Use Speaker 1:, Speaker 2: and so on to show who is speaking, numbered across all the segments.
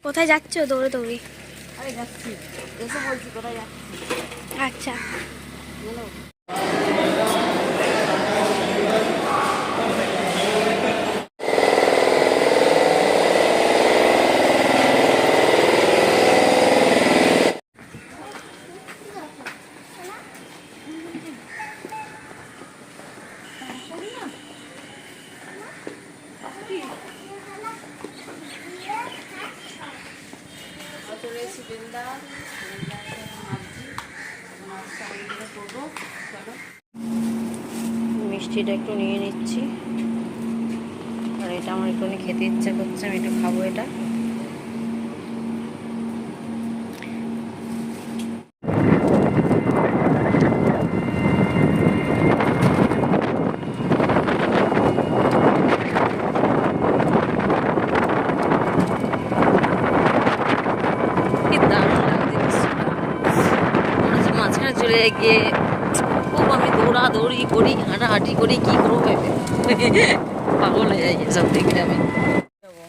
Speaker 1: কোথায় যাচ্ছ দৌড়ে দৌড়ি?
Speaker 2: আরে যাচ্ছি, এসে বলছি কোথায় যাচ্ছি।
Speaker 1: আচ্ছা,
Speaker 2: বলো। চলে এসেছি বেলদা, মিষ্টিটা একটু নিয়ে নিচ্ছি। আর এটা আমার একটু খেতে ইচ্ছা করছে, আমি একটু খাবো এটা। মাঝখানে চলে গিয়ে খুব আমি দৌড়াদৌড়ি করি, হাঁটাহাঁটি করি, কি করবো ভেবে পাগল হয়ে যাই এসব দেখে। আমি যাবো,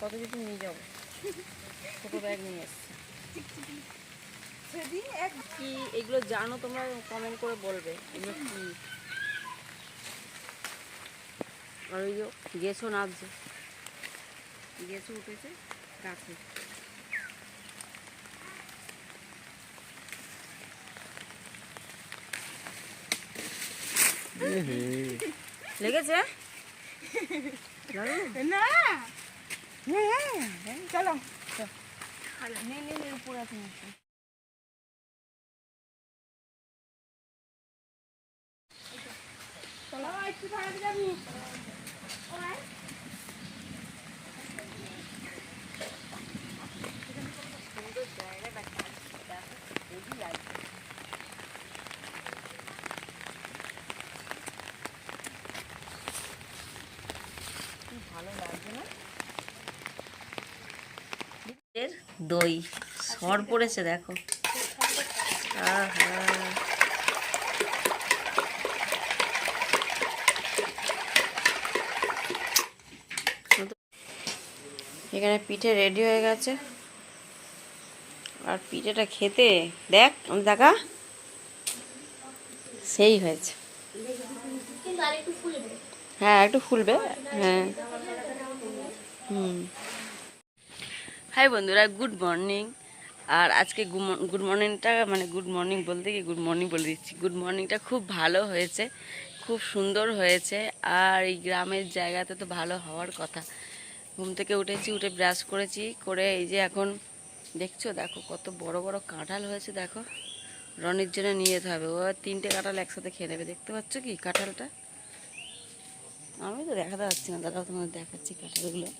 Speaker 2: কত কিছু নিয়ে যাবো, ছোটো ব্যাগ নিয়ে এসছি। কি এগুলো জানো তোমরা? কমেন্ট করে বলবে এগুলো কি। আর ওই গেছো নাচছে, গেছো উঠেছে গাছে। লেগেছে
Speaker 1: না চলো
Speaker 2: উপরে আছে। ভালো লাগছে না? দই সর পড়েছে দেখো। এখানে পিঠে রেডি হয়ে গেছে। আর পিঠেটা খেতে দেখ, আমি দেখা সেই হয়েছে। হ্যাঁ একটু ফুলবে। হ্যাঁ হাই বন্ধুরা, গুড মর্নিং। আর আজকে গুড মর্নিংটা মানে গুড মর্নিং বলতে কি গুড মর্নিং বলে দিচ্ছি। গুড মর্নিংটা খুব ভালো হয়েছে, খুব সুন্দর হয়েছে। আর এই গ্রামের জায়গাতে তো ভালো হওয়ার কথা। ঘুম থেকে উঠেছি, উঠে ব্রাশ করেছি, করে এই যে এখন দেখছো, দেখো কত বড় বড় কাঁঠাল হয়েছে। দেখো রনির জন্য নিয়ে যেতে হবে, ও 3টে কাঁঠাল একসাথে খেয়ে নেবে। দেখতে পাচ্ছ কি কাঁঠালটা? আমি তো দেখাতে পাচ্ছি না, দাঁড়াও তোমাদের দেখাচ্ছি কাঁঠালগুলো।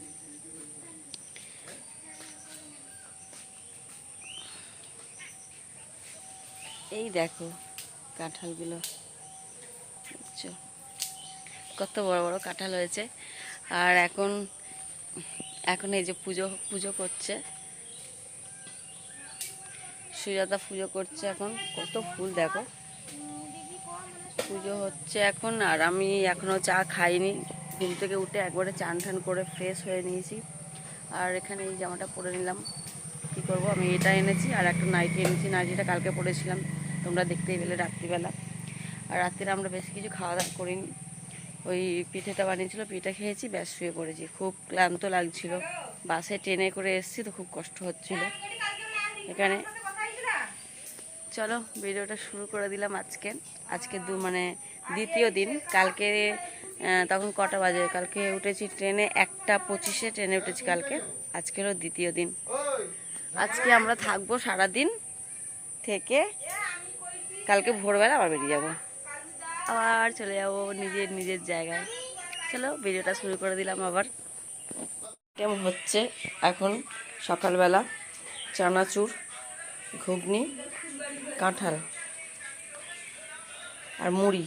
Speaker 2: এই দেখো কাঁঠালগুলো, বুঝছো কত বড় বড় কাঁঠাল হয়েছে। আর এখন এখন এই যে পুজো করছে, সুজাতা পুজো করছে। এখন কত ফুল দেখো, পুজো হচ্ছে এখন। আর আমি এখনও চা খাইনি, ঘুম থেকে উঠে একবারে চান ঠান করে ফ্রেশ হয়ে নিয়েছি। আর এখানে এই জামাটা পরে নিলাম, কী করবো, আমি এটা এনেছি আর একটা নাইটি এনেছি। নাইটিটা কালকে পরেছিলাম, তোমরা দেখতেই পেলে রাত্রিবেলা। আর রাত্রিরে আমরা বেশি কিছু খাওয়া দাওয়া করিনি, ওই পিঠেটা বানিয়েছিল, পিঠে খেয়েছি, ব্যাস শুয়ে পড়েছি। খুব ক্লান্ত লাগছিল, বাসে ট্রেনে করে এসেছি তো খুব কষ্ট হচ্ছিল এখানে। চলো ভিডিওটা শুরু করে দিলাম। আজকে মানে দ্বিতীয় দিন। কালকে তখন কটা বাজে, কালকে উঠেছি ট্রেনে 1টা 25-এ ট্রেনে উঠেছি কালকে। আজকেরও দ্বিতীয় দিন। আজকে আমরা থাকবো সারাদিন, থেকে কালকে ভোরবেলা আবার বেরিয়ে যাব, আবার চলে যাবো নিজের নিজের জায়গায়। চলো ভিডিওটা শুরু করে দিলাম আবার। কেমন হচ্ছে এখন সকালবেলা, চানাচুর, ঘুগনি, কাঁঠাল আর মুড়ি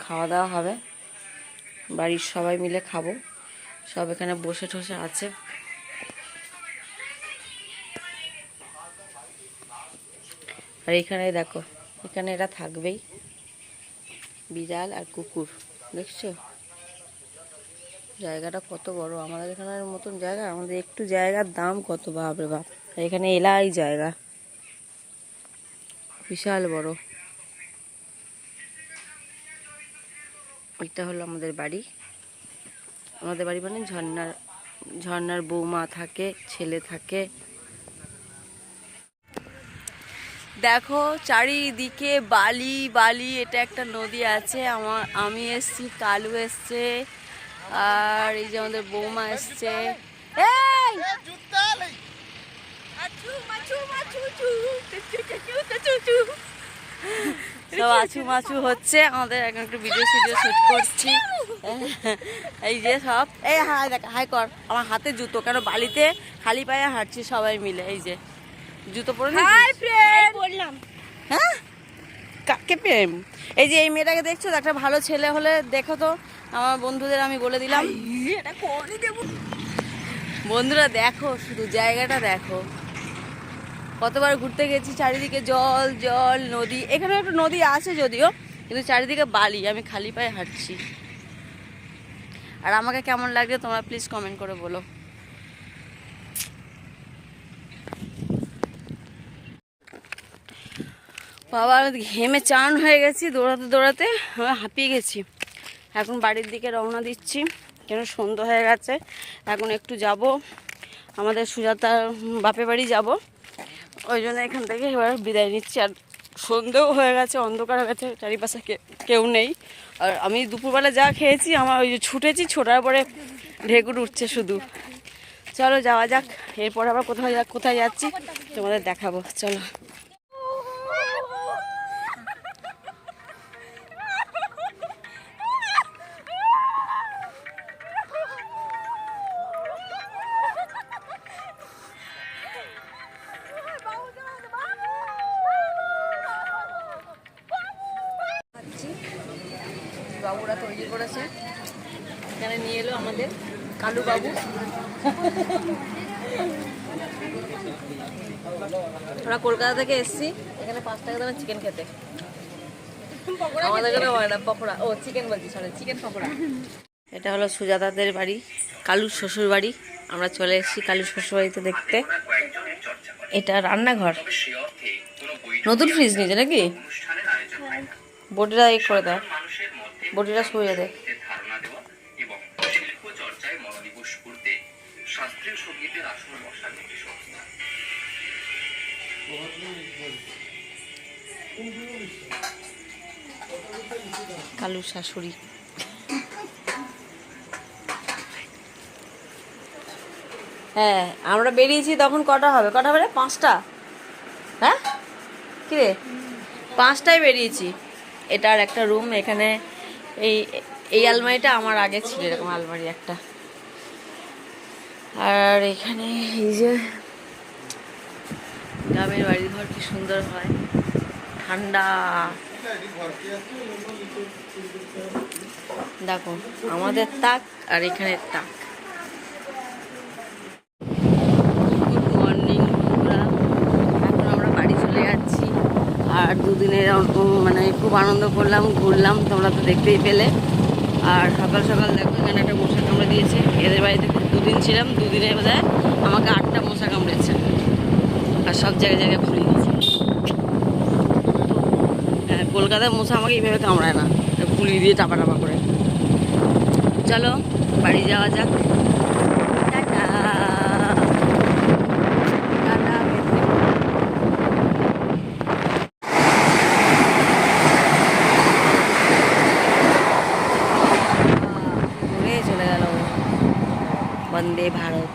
Speaker 2: খাওয়া দাওয়া হবে। বাড়ির সবাই মিলে খাবো, সব এখানে বসে ঠসে আছে। আর এখানে দেখো, এখানে এরা থাকবেই, বিড়াল আর কুকুর, দেখছো জায়গাটা কত বড়, আমাদের এখানের মতন জায়গা, আমাদের একটু জায়গার দাম কত, বাপরে বাপ। এখানে এলাই জায়গা বিশাল বড়। এটা হলো আমাদের বাড়ি। আমাদের বাড়ি মানে ঝর্ণার বৌমা থাকে, ছেলে থাকে। দেখো চারিদিকে বালি বালি। এটা একটা নদী আছে, আমি এসছি, কালু এসছে, আর এই যে আমাদের বৌমা এসছে। সব আছু মাছু হচ্ছে। আমাদের এখন একটু ভিডিও শুট করছি। এই যে সব, এই হাই দেখ, হাই কর। আমার হাতে জুতো, কেন বালিতে খালি পায়ে হাঁটছি সবাই মিলে। এই যে জুতো পরে
Speaker 1: পড়লাম।
Speaker 2: হ্যাঁ, কাকে প্রেম? এই যে এই মেয়েটাকে দেখছো, একটা ভালো ছেলে হলে দেখো তো, আমার বন্ধুদের আমি বলে দিলাম। বন্ধুরা দেখো, শুধু জায়গাটা দেখো, কতবার ঘুরতে গেছি, চারিদিকে জল জল, নদী। এখানে একটু নদী আছে যদিও, কিন্তু চারিদিকে বালি, আমি খালি পায়ে হাঁটছি। আর আমাকে কেমন লাগছে তোমরা প্লিজ কমেন্ট করে বলো। বাবা ঘেমে চান হয়ে গেছি, দৌড়াতে দৌড়াতে আমি হাঁপিয়ে গেছি। এখন বাড়ির দিকে রওনা দিচ্ছি, কেন সন্ধ্যা হয়ে গেছে। এখন একটু যাব আমাদের সুজাতার বাপের বাড়ি যাব, ওই জন্য এখান থেকে এবার বিদায় নিচ্ছি। আর সন্ধেও হয়ে গেছে, অন্ধকার হয়ে গেছে, চারিপাশে কেউ নেই। আর আমি দুপুরবেলা যা খেয়েছি, আমার ওই যে ছুটেছি, ছোটার পরে ঢেকুর উঠছে শুধু। চলো যাওয়া যাক, এরপর আবার কোথায় যাচ্ছি তোমাদের দেখাবো। চলো। বাবুরা তৈরি করেছে, এখানে নিয়ে এলো আমাদের কালু বাবু। আমরা কলকাতা থেকে এসেছি, এখানে 5 টাকা দামে চিকেন খেতে। আমাদের এখানে পকোড়া, ও চিকেন বলছি, সরি, চিকেন পকোড়া। এটা হলো সুজাতাদের বাড়ি, কালুর শ্বশুর বাড়ি। আমরা চলে এসেছি কালুর শ্বশুর বাড়িতে দেখতে। এটা রান্নাঘর, নতুন ফ্রিজ নিয়েছে নাকি? বটিটা এক করে দেয়, বটিটা সরিয়ে দেয়। কালুর শাশুড়ি। হ্যাঁ, আমরা বেরিয়েছি তখন কটা হবে রে? 5টা। হ্যাঁ কি রে, 5টায় বেরিয়েছি। এটার একটা রুম, এখানে এই আলমারিটা আমার আগে ছিল, এরকম আলমারি একটা। আর এখানে এই যে গ্রামের বাড়ি ঘর কি সুন্দর হয়, ঠান্ডা। দেখো আমাদের তাক আর এখানে তাক। গুড মর্নিং বন্ধুরা, এখন আমরা বাড়ি চলে যাচ্ছি। আর দুদিনের মানে খুব আনন্দ করলাম, ঘুরলাম, তোমরা তো দেখতেই পেলে। আর সকাল সকাল দেখো এখানে একটা মশা কামড়ে দিয়েছে। এদের বাড়িতে 2 দিন ছিলাম, 2 দিনে বোধহয় আমাকে 8টা মশা কামড়েছে, আর সব জায়গায় ফুলে দিয়েছে। হ্যাঁ, কলকাতার মশা আমাকে এইভাবে কামড়ায় না, ফুলি দিয়ে টাপা টাপা করে। চলো বাড়ি যাওয়া যাক। Tata tata. চলে গেল বন্দে ভারত।